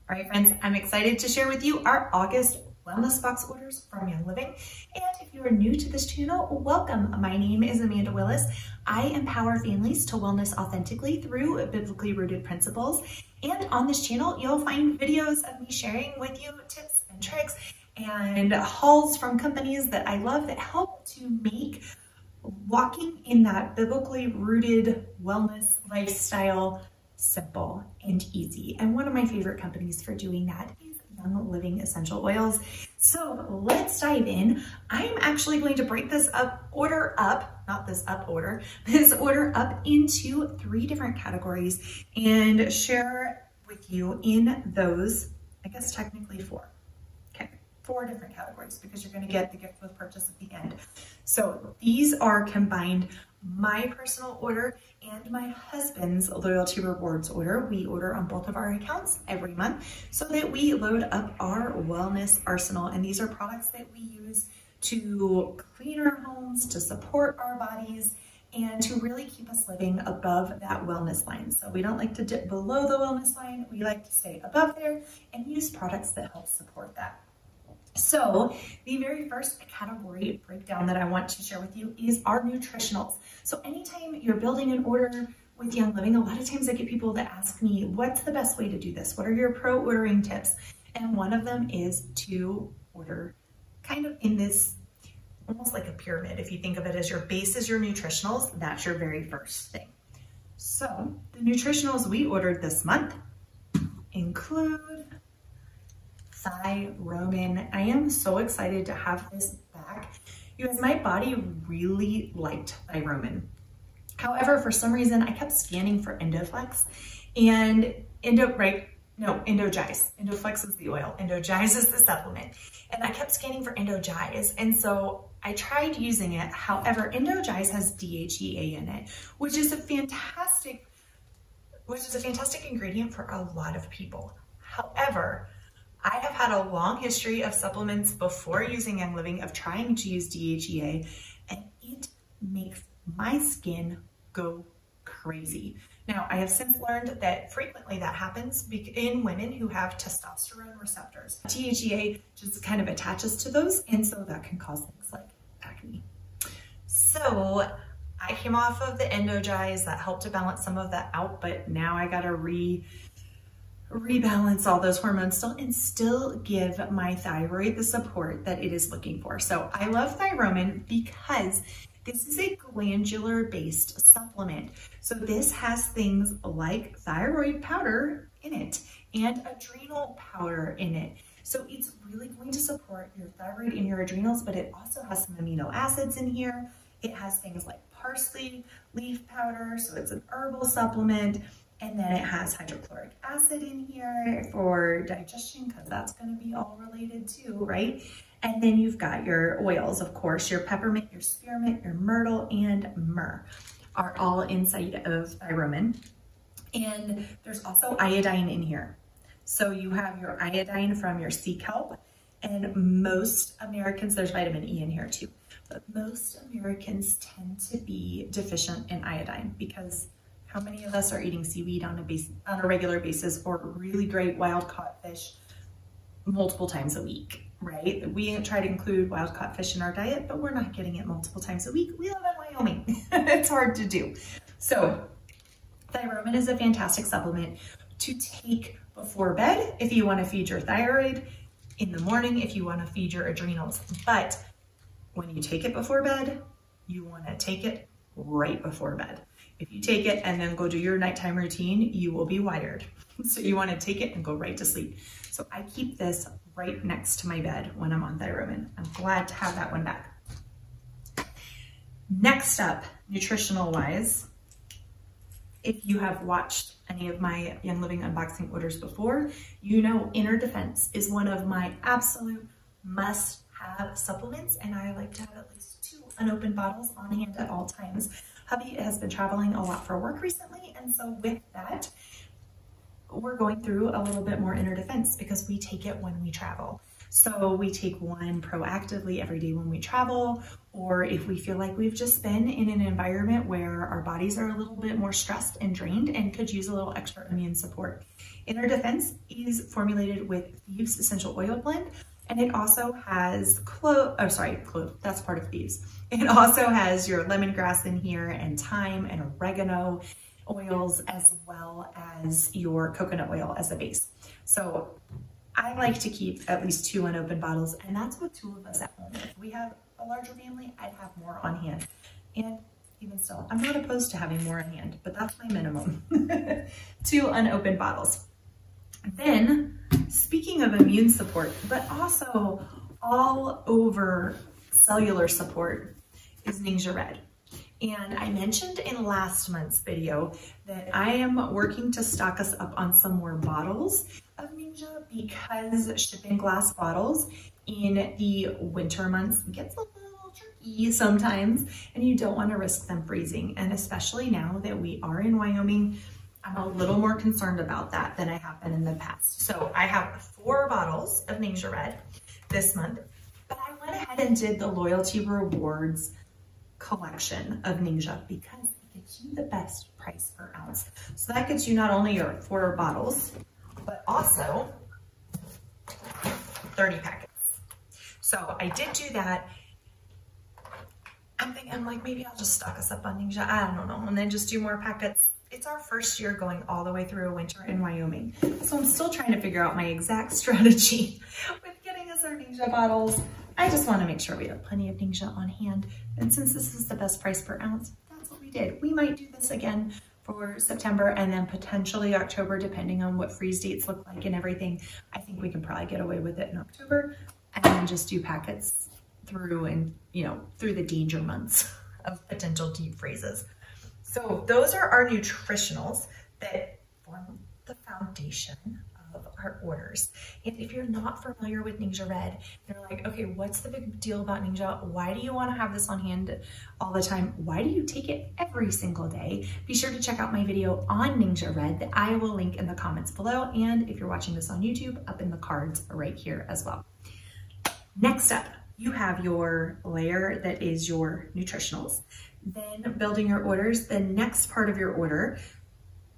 All right, friends, I'm excited to share with you our August wellness box orders from Young Living. And if you are new to this channel, welcome. My name is Amanda Willis. I empower families to wellness authentically through biblically rooted principles. And on this channel, you'll find videos of me sharing with you tips and tricks and hauls from companies that I love that help to make walking in that biblically rooted wellness lifestyle simple and easy. And one of my favorite companies for doing that is Young Living Essential Oils. So let's dive in. I'm actually going to break this order up into 3 different categories and share with you in those, I guess technically 4. Okay, 4 different categories because you're going to get the gift with purchase at the end. So these are combined my personal order and my husband's loyalty rewards order. We order on both of our accounts every month so that we load up our wellness arsenal. And these are products that we use to clean our homes, to support our bodies, and to really keep us living above that wellness line. So we don't like to dip below the wellness line. We like to stay above there and use products that help support that. So the very first category breakdown that I want to share with you is our nutritionals. So anytime you're building an order with Young Living, a lot of times I get people that ask me, what's the best way to do this? What are your pro ordering tips? And one of them is to order kind of in this, almost like a pyramid. If you think of it as your base is your nutritionals, that's your very first thing. So the nutritionals we ordered this month include Thyromin. I am so excited to have this back because my body really liked Thyromin. However, for some reason, I kept scanning for Endoflex and Endogize. Endoflex is the oil. Endogize is the supplement. And I kept scanning for Endogize. And so I tried using it. However, Endogize has DHEA in it, which is a fantastic ingredient for a lot of people. However, I have had a long history of supplements before using Young Living of trying to use DHEA, and it makes my skin go crazy. Now, I have since learned that frequently that happens in women who have testosterone receptors. DHEA just kind of attaches to those, and so that can cause things like acne. So I came off of the Endogize. That helped to balance some of that out, but now I gotta rebalance all those hormones and still give my thyroid the support that it is looking for. So I love Thyromin because this is a glandular based supplement. So this has things like thyroid powder in it and adrenal powder in it. So it's really going to support your thyroid and your adrenals, but it also has some amino acids in here. It has things like parsley leaf powder, so it's an herbal supplement. And then it has hydrochloric acid in here for digestion, because that's going to be all related too, right? And then you've got your oils, of course, your peppermint, your spearmint, your myrtle, and myrrh are all inside of Thyromin. And there's also iodine in here. So you have your iodine from your sea kelp, and most Americans, there's vitamin E in here too, but most Americans tend to be deficient in iodine because how many of us are eating seaweed on a regular basis or really great wild caught fish multiple times a week, right? We try to include wild caught fish in our diet, but we're not getting it multiple times a week. We live in Wyoming. It's hard to do. So Thyromin is a fantastic supplement to take before bed if you want to feed your thyroid, in the morning if you want to feed your adrenals. But when you take it before bed, you want to take it right before bed. If you take it and then go do your nighttime routine, you will be wired. So you want to take it and go right to sleep. So I keep this right next to my bed when I'm on Thyromin. I'm glad to have that one back. Next up, nutritional wise, if you have watched any of my Young Living unboxing orders before, you know Inner Defense is one of my absolute must-have supplements, and I like to have at least 2 unopened bottles on hand at all times. Hubby has been traveling a lot for work recently, and so with that, we're going through a little bit more Inner Defense because we take it when we travel. So we take one proactively every day when we travel, or if we feel like we've just been in an environment where our bodies are a little bit more stressed and drained and could use a little extra immune support. Inner Defense is formulated with Thieves Essential Oil Blend, and it also has clove, that's part of Thieves. It also has your lemongrass in here and thyme and oregano oils, as well as your coconut oil as a base. So I like to keep at least 2 unopened bottles, and that's with 2 of us at home. If we have a larger family, I'd have more on hand. And even still, I'm not opposed to having more on hand, but that's my minimum. 2 unopened bottles. Then, speaking of immune support, but also all over cellular support, is Ningxia Red. And I mentioned in last month's video that I am working to stock us up on some more bottles of Ningxia, because shipping glass bottles in the winter months gets a little tricky sometimes, and you don't want to risk them freezing. And especially now that we are in Wyoming, I'm a little more concerned about that than I have been in the past. So I have 4 bottles of Ningxia Red this month, but I went ahead and did the loyalty rewards collection of Ningxia because it gets you the best price per ounce. So that gets you not only your 4 bottles, but also 30 packets. So I did do that. I'm like, maybe I'll just stock us up on Ningxia. I don't know. And then just do more packets. It's our first year going all the way through a winter in Wyoming. So I'm still trying to figure out my exact strategy with getting us our Ningxia bottles. I just want to make sure we have plenty of Ningxia on hand. And since this is the best price per ounce, that's what we did. We might do this again for September and then potentially October, depending on what freeze dates look like and everything. I think we can probably get away with it in October and then just do packets through and, through the danger months of potential deep freezes. So those are our nutritionals that form the foundation of our orders. And if you're not familiar with Ningxia Red, you're like, okay, what's the big deal about Ningxia? Why do you want to have this on hand all the time? Why do you take it every single day? Be sure to check out my video on Ningxia Red that I will link in the comments below. And if you're watching this on YouTube, up in the cards right here as well. Next up, you have your layer that is your nutritionals. Then building your orders, the next part of your order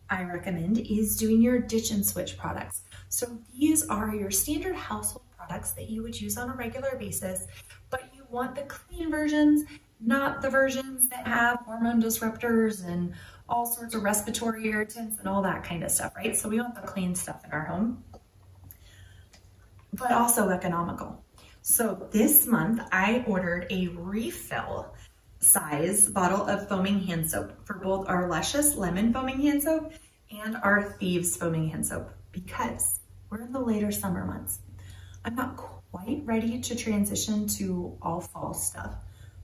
I recommend is doing your ditch and switch products. So these are your standard household products that you would use on a regular basis, but you want the clean versions, not the versions that have hormone disruptors and all sorts of respiratory irritants and all that kind of stuff, right? So we want the clean stuff in our home, but also economical. So this month I ordered a refill size bottle of foaming hand soap for both our Luscious Lemon Foaming Hand Soap and our Thieves Foaming Hand Soap, because we're in the later summer months. I'm not quite ready to transition to all fall stuff,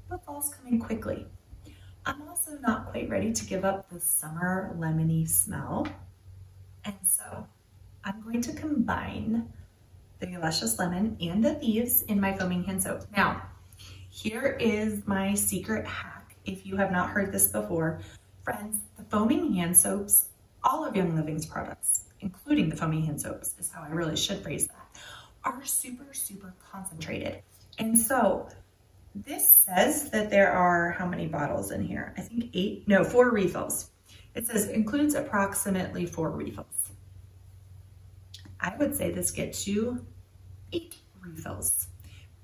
but fall's coming quickly. I'm also not quite ready to give up the summer lemony smell. And so I'm going to combine the Luscious Lemon and the Thieves in my foaming hand soap. Now, here is my secret hack. If you have not heard this before, friends, the foaming hand soaps, all of Young Living's products, including the foaming hand soaps, is how I really should phrase that, are super, super concentrated. And so this says that there are how many bottles in here? I think 4 refills. It says includes approximately 4 refills. I would say this gets you 8 refills,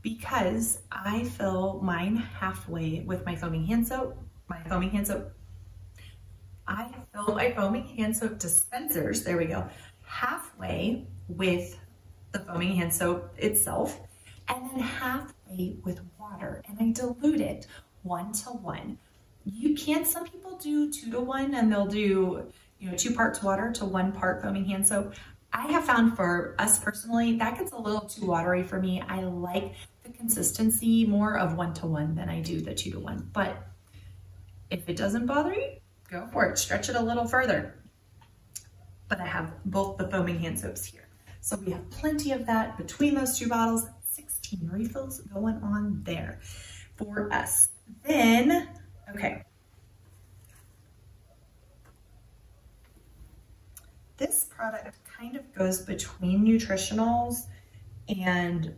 because I fill mine halfway with my foaming hand soap. I fill my foaming hand soap dispensers, there we go, halfway with the foaming hand soap itself, and then halfway with water, and I dilute it 1 to 1. You can, some people do 2 to 1, and they'll do 2 parts water to 1 part foaming hand soap. I have found for us personally, that gets a little too watery for me. I like the consistency more of 1 to 1 than I do the 2 to 1. But if it doesn't bother you, go for it. Stretch it a little further. But I have both the foaming hand soaps here. So we have plenty of that between those 2 bottles, 16 refills going on there for us. Then, okay. This product kind of goes between nutritionals and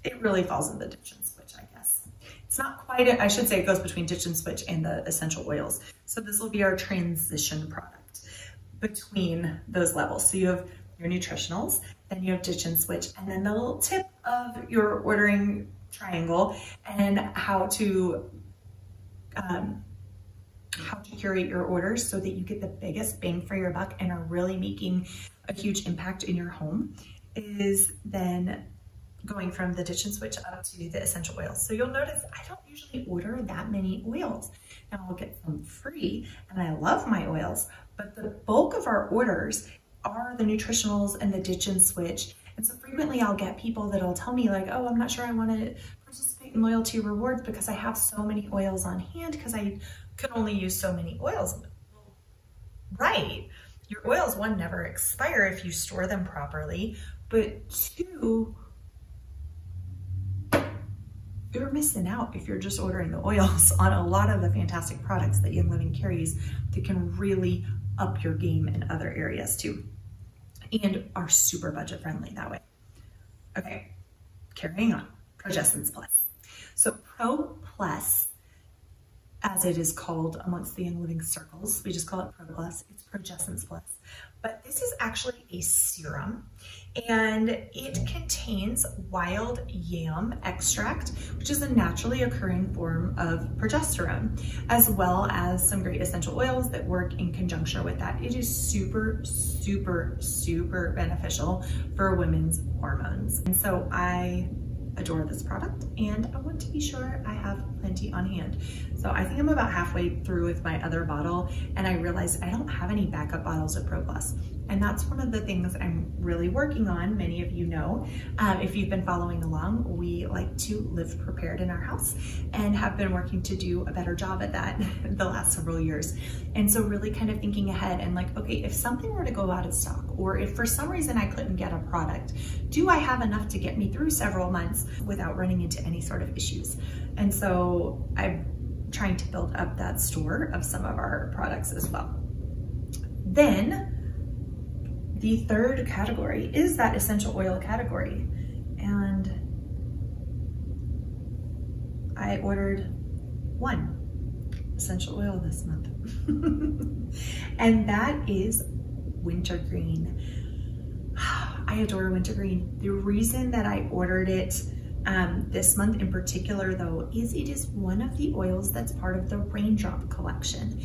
it really falls in the ditch and switch, I guess. It's not quite, I should say it goes between ditch and switch and the essential oils. So this will be our transition product between those levels. So you have your nutritionals, then you have ditch and switch, and then the little tip of your ordering triangle and how to curate your orders so that you get the biggest bang for your buck and are really making a huge impact in your home is then going from the ditch and switch up to the essential oils. So you'll notice I don't usually order that many oils. Now I'll get some free and I love my oils, but the bulk of our orders are the nutritionals and the ditch and switch. And so frequently I'll get people that'll tell me like, oh, I'm not sure I want to participate in loyalty rewards because I have so many oils on hand because I could only use so many oils. Right. Your oils, one, never expire if you store them properly, but two, you're missing out if you're just ordering the oils on a lot of the fantastic products that Young Living carries that can really up your game in other areas too, and are super budget friendly that way. Okay, carrying on, Progessence Plus. So Pro Plus, as it is called amongst the Young Living circles, we just call it Pro Plus, it's Progessence Plus. But this is actually a serum and it contains wild yam extract, which is a naturally occurring form of progesterone, as well as some great essential oils that work in conjunction with that. It is super, super, super beneficial for women's hormones. And so I adore this product and I want to be sure I have plenty on hand. So I think I'm about halfway through with my other bottle and I realized I don't have any backup bottles of Pro Plus. And that's one of the things I'm really working on. Many of you know, if you've been following along, we like to live prepared in our house and have been working to do a better job at that the last several years. And so really kind of thinking ahead and like, okay, if something were to go out of stock, or if for some reason I couldn't get a product, do I have enough to get me through several months without running into any sort of issues? And so I'm trying to build up that store of some of our products as well. Then the third category is that essential oil category. And I ordered one essential oil this month. And that is wintergreen. I adore wintergreen. The reason that I ordered it this month in particular though, is it is one of the oils that's part of the Raindrop collection.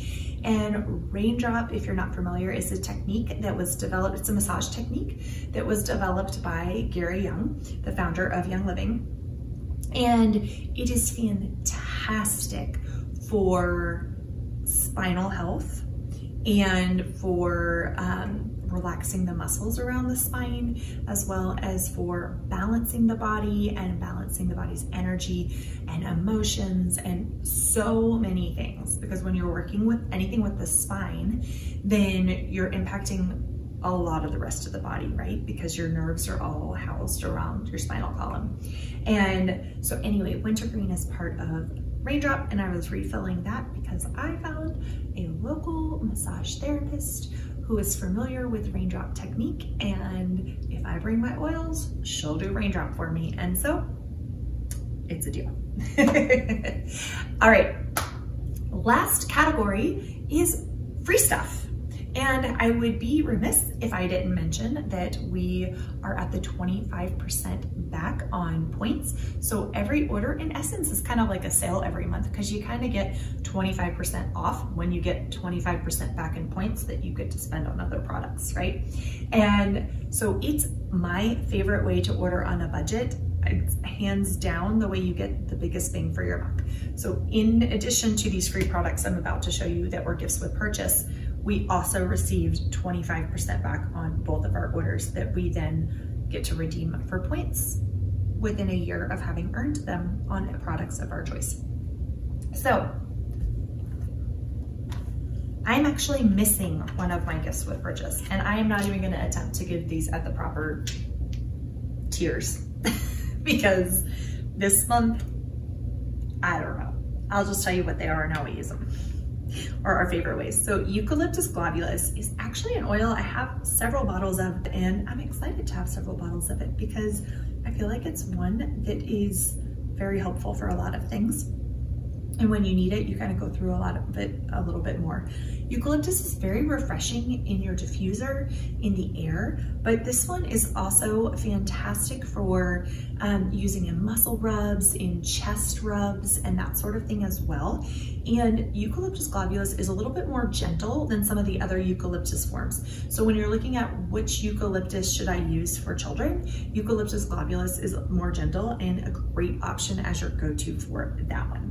And Raindrop, if you're not familiar, is a technique that was developed, it's a massage technique that was developed by Gary Young, the founder of Young Living. And it is fantastic for spinal health and for relaxing the muscles around the spine, as well as for balancing the body and balancing the body's energy and emotions and so many things. Because when you're working with anything with the spine, then you're impacting a lot of the rest of the body, right? Because your nerves are all housed around your spinal column. And so anyway, wintergreen is part of Raindrop, and I was refilling that because I found a local massage therapist who is familiar with Raindrop technique, and if I bring my oils, she'll do Raindrop for me, and so it's a deal. All right, last category is free stuff. And I would be remiss if I didn't mention that we are at the 25% back on points. So every order in essence is kind of like a sale every month, because you kind of get 25% off when you get 25% back in points that you get to spend on other products, right? And so it's my favorite way to order on a budget. It's hands down the way you get the biggest bang for your buck. So in addition to these free products I'm about to show you that were gifts with purchase, we also received 25% back on both of our orders that we then get to redeem for points within a year of having earned them on products of our choice. So I'm actually missing one of my gifts with purchase, and I am not even going to attempt to give these at the proper tiers because this month, I don't know. I'll just tell you what they are and how we use them. or our favorite ways. So Eucalyptus globulus is actually an oil I have several bottles of, and I'm excited to have several bottles of it because I feel like it's one that is very helpful for a lot of things. And when you need it, you kind of go through a lot of it a little bit more. Eucalyptus is very refreshing in your diffuser, in the air, but this one is also fantastic for using in muscle rubs, in chest rubs, and that sort of thing as well. And Eucalyptus globulus is a little bit more gentle than some of the other eucalyptus forms. So when you're looking at which eucalyptus should I use for children, Eucalyptus globulus is more gentle and a great option as your go-to for that one.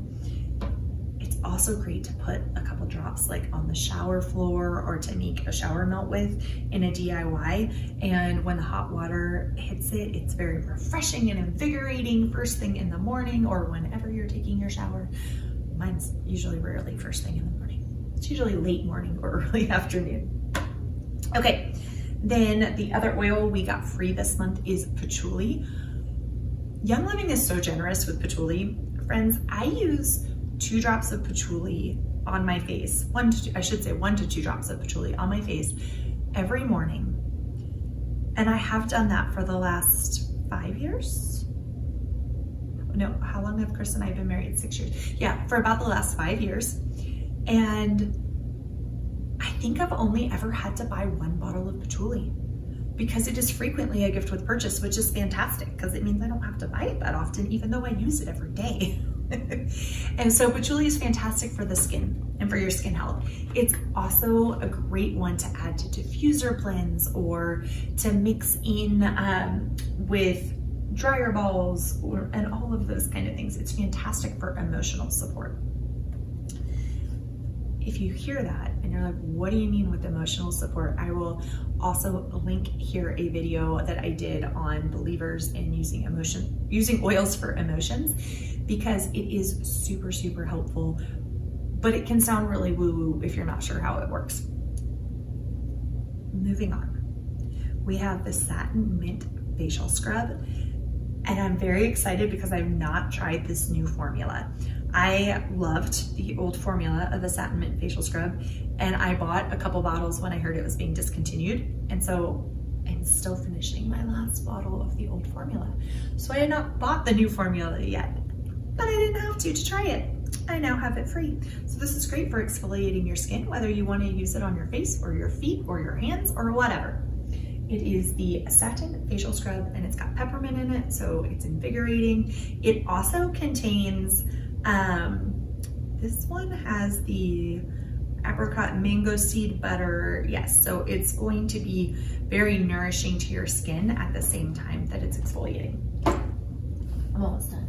Also great to put a couple drops like on the shower floor or to make a shower melt with in a DIY. And when the hot water hits it, it's very refreshing and invigorating first thing in the morning or whenever you're taking your shower. Mine's usually rarely first thing in the morning. It's usually late morning or early afternoon. Okay, then the other oil we got free this month is patchouli. Young Living is so generous with patchouli. Friends, I use 2 drops of patchouli on my face, 1 to 2 drops of patchouli on my face every morning. And I have done that for the last 5 years. No, how long have Chris and I been married? 6 years. Yeah, for about the last 5 years. And I think I've only ever had to buy 1 bottle of patchouli because it is frequently a gift with purchase, which is fantastic because it means I don't have to buy it that often, even though I use it every day. And so patchouli is fantastic for the skin and for your skin health. It's also a great one to add to diffuser blends or to mix in with dryer balls and all of those kind of things. It's fantastic for emotional support. If you hear that and you're like, what do you mean with emotional support? I will also link here a video that I did on believers in using oils for emotions, because it is super, super helpful, but it can sound really woo-woo if you're not sure how it works. Moving on, we have the Satin Mint Facial Scrub, and I'm very excited because I've not tried this new formula. I loved the old formula of the Satin Mint Facial Scrub, and I bought a couple bottles when I heard it was being discontinued, and so I'm still finishing my last bottle of the old formula. So I had not bought the new formula yet, but I didn't have to try it. I now have it free. So this is great for exfoliating your skin, whether you want to use it on your face or your feet or your hands or whatever. It is the Satin Facial Scrub, and it's got peppermint in it, so it's invigorating. It also contains, this one has the apricot mango seed butter. Yes, so it's going to be very nourishing to your skin at the same time that it's exfoliating. I'm almost done.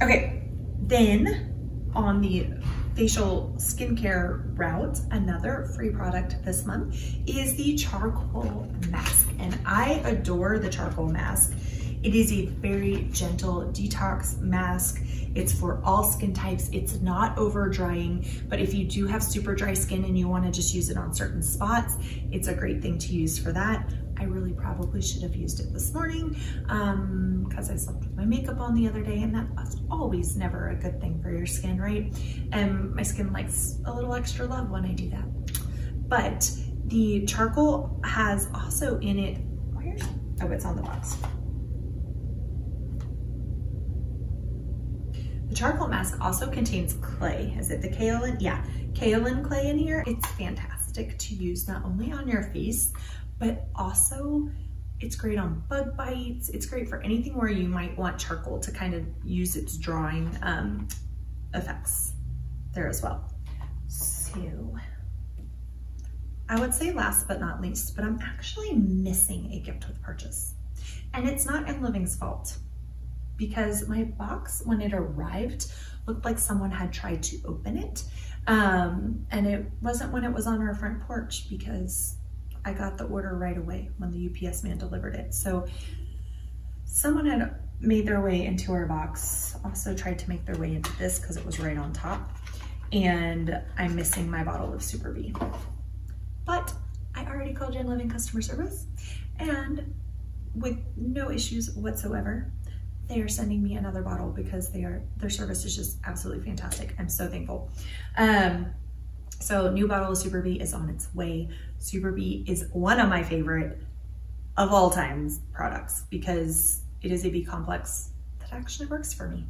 Okay, then on the facial skincare route, another free product this month is the charcoal mask, and I adore the charcoal mask. It is a very gentle detox mask. It's for all skin types. It's not over drying, but if you do have super dry skin and you want to just use it on certain spots, it's a great thing to use for that. I really probably should have used it this morning because I slept with my makeup on the other day, and that's always never a good thing for your skin, right? And my skin likes a little extra love when I do that. But the charcoal has also in it, oh, it's on the box. The charcoal mask also contains clay. Is it the kaolin? Yeah, kaolin clay in here. It's fantastic to use not only on your face, but also it's great on bug bites. It's great for anything where you might want charcoal to kind of use its drawing effects there as well. So I would say last but not least, but I'm actually missing a gift with purchase. And it's not in Living's fault, because my box, when it arrived, looked like someone had tried to open it. And it wasn't when it was on our front porch, because I got the order right away when the UPS man delivered it. So someone had made their way into our box, also tried to make their way into this because it was right on top. And I'm missing my bottle of Super B. But I already called Young Living customer service, and with no issues whatsoever, they are sending me another bottle because their service is just absolutely fantastic. I'm so thankful. So new bottle of Super Bee is on its way. Super Bee is one of my favorite of all times products because it is a B complex that actually works for me.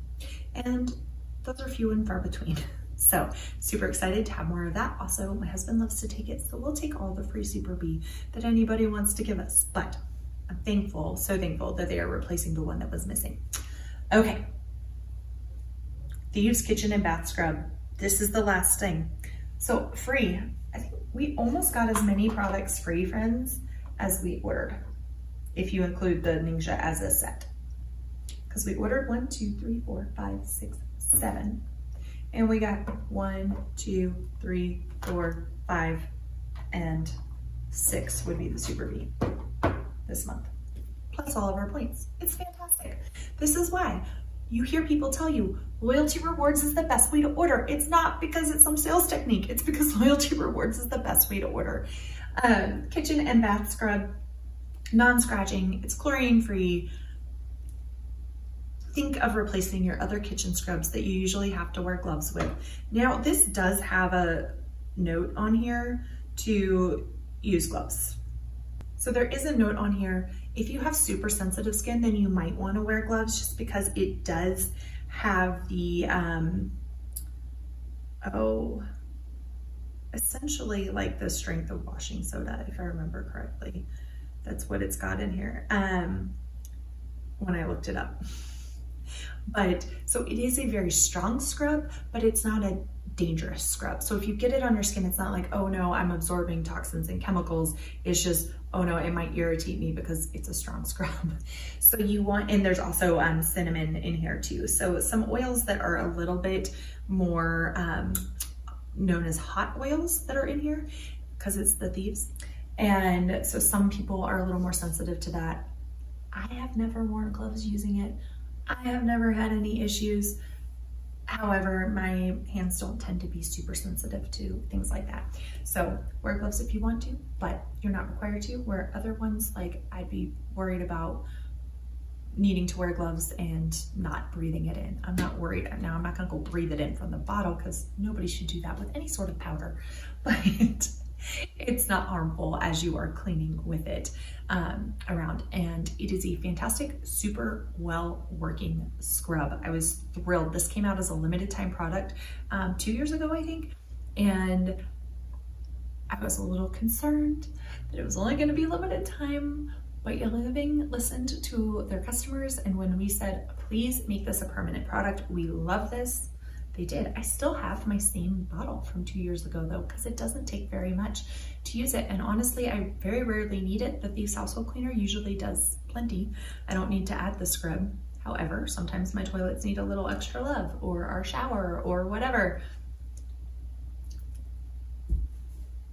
And those are few and far between. So super excited to have more of that. Also, my husband loves to take it, so we'll take all the free Super Bee that anybody wants to give us. But I'm thankful, so thankful that they are replacing the one that was missing. Okay, Thieves Kitchen and Bath Scrub. This is the last thing. So free, I think we almost got as many products free, friends, as we ordered, if you include the Ningxia as a set. Because we ordered 1, 2, 3, 4, 5, 6, 7. And we got 1, 2, 3, 4, 5, and 6 would be the Super Bee this month. Plus all of our points. It's fantastic. This is why you hear people tell you loyalty rewards is the best way to order. It's not because it's some sales technique. It's because loyalty rewards is the best way to order. Kitchen and bath scrub, non-scratching, it's chlorine free. Think of replacing your other kitchen scrubs that you usually have to wear gloves with. Now, this does have a note on here to use gloves. So there is a note on here. If you have super sensitive skin, then you might want to wear gloves just because it does have the, essentially like the strength of washing soda, if I remember correctly. That's what it's got in here when I looked it up. But so it is a very strong scrub, but it's not a dangerous scrub. So if you get it on your skin, it's not like, oh no, I'm absorbing toxins and chemicals. It's just, oh no, it might irritate me because it's a strong scrub. So you want, and there's also cinnamon in here too. So some oils that are a little bit more known as hot oils that are in here because it's the Thieves. And so some people are a little more sensitive to that. I have never worn gloves using it. I have never had any issues. However, my hands don't tend to be super sensitive to things like that. So wear gloves if you want to, but you're not required to. Where other ones, like I'd be worried about needing to wear gloves and not breathing it in. I'm not worried. Now I'm not gonna go breathe it in from the bottle because nobody should do that with any sort of powder, but it's not harmful as you are cleaning with it around. And it is a fantastic, super well working scrub. I was thrilled. This came out as a limited time product 2 years ago, I think. And I was a little concerned that it was only gonna be limited time, but Your Living listened to their customers. And when we said, please make this a permanent product, we love this, they did. I still have my same bottle from 2 years ago though, because it doesn't take very much to use it. And honestly, I very rarely need it. The Thieves household cleaner usually does plenty. I don't need to add the scrub. However, sometimes my toilets need a little extra love, or our shower, or whatever.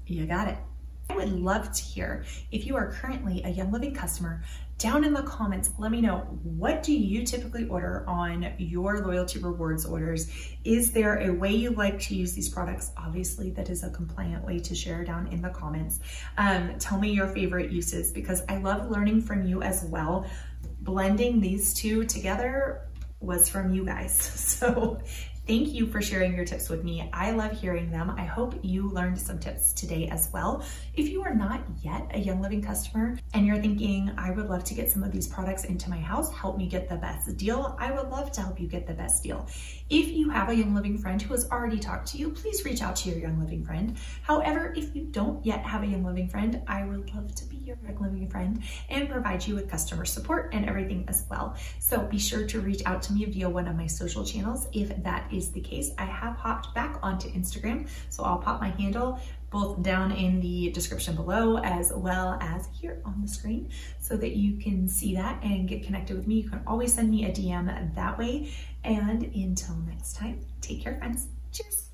You got it. I would love to hear if you are currently a Young Living customer. Down in the comments, let me know, what do you typically order on your loyalty rewards orders? Is there a way you like to use these products? Obviously, that is a compliant way to share down in the comments. Tell me your favorite uses because I love learning from you as well. Blending these two together was from you guys. So thank you for sharing your tips with me. I love hearing them. I hope you learned some tips today as well. If you are not yet a Young Living customer and you're thinking, I would love to get some of these products into my house, help me get the best deal, I would love to help you get the best deal. If you have a Young Living friend who has already talked to you, please reach out to your Young Living friend. However, if you don't yet have a Young Living friend, I would love to be your Young Living friend and provide you with customer support and everything as well. So be sure to reach out to me via one of my social channels if that is the case. I have hopped back onto Instagram, so I'll pop my handle both down in the description below as well as here on the screen so that you can see that and get connected with me. You can always send me a DM that way. And until next time, take care, friends. Cheers.